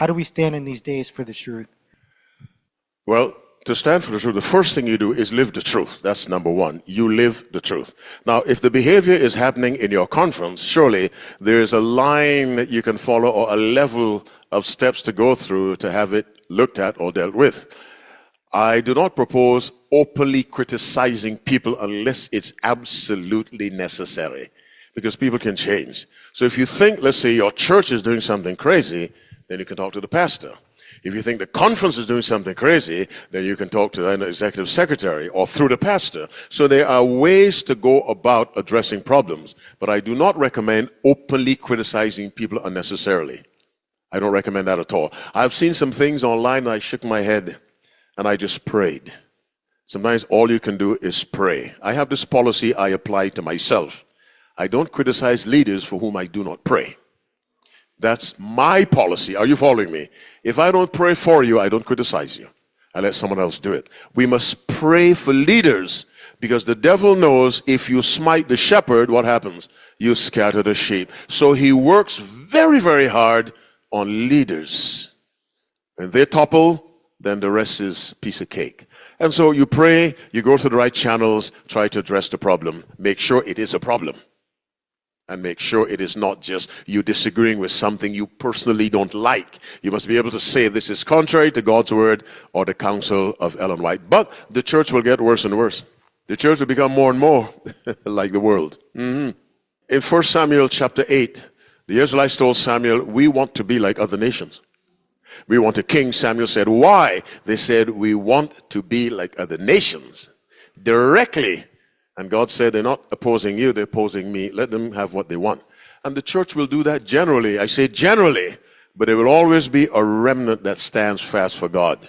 How do we stand in these days for the truth? Well, to stand for the truth, the first thing you do is live the truth. That's number one. You live the truth. Now, if the behavior is happening in your conference, surely there is a line that you can follow or a level of steps to go through to have it looked at or dealt with. I do not propose openly criticizing people unless it's absolutely necessary, because people can change. So if you think, let's say, your church is doing something crazy, then you can talk to the pastor. If you think the conference is doing something crazy, then you can talk to an executive secretary or through the pastor. So there are ways to go about addressing problems, but I do not recommend openly criticizing people unnecessarily. I don't recommend that at all. I've seen some things online and I shook my head and I just prayed. Sometimes all you can do is pray. I have this policy I apply to myself. I don't criticize leaders for whom I do not pray. That's my policy. Are you following me? If I don't pray for you, I don't criticize you. I let someone else do it. We must pray for leaders, because the devil knows if you smite the shepherd, what happens? You scatter the sheep. So he works very, very hard on leaders. When they topple, then the rest is piece of cake. And so you pray, you go through the right channels, try to address the problem. Make sure it is a problem. And make sure it is not just you disagreeing with something you personally don't like. You must be able to say this is contrary to God's word or the counsel of Ellen White. But the church will get worse and worse. The church will become more and more like the world. In 1 Samuel chapter 8, the Israelites told Samuel, we want to be like other nations. We want a king. Samuel said, why? They said, we want to be like other nations. Directly. And God said, they're not opposing you, they're opposing me. Let them have what they want. And the church will do that generally. I say generally, but there will always be a remnant that stands fast for God.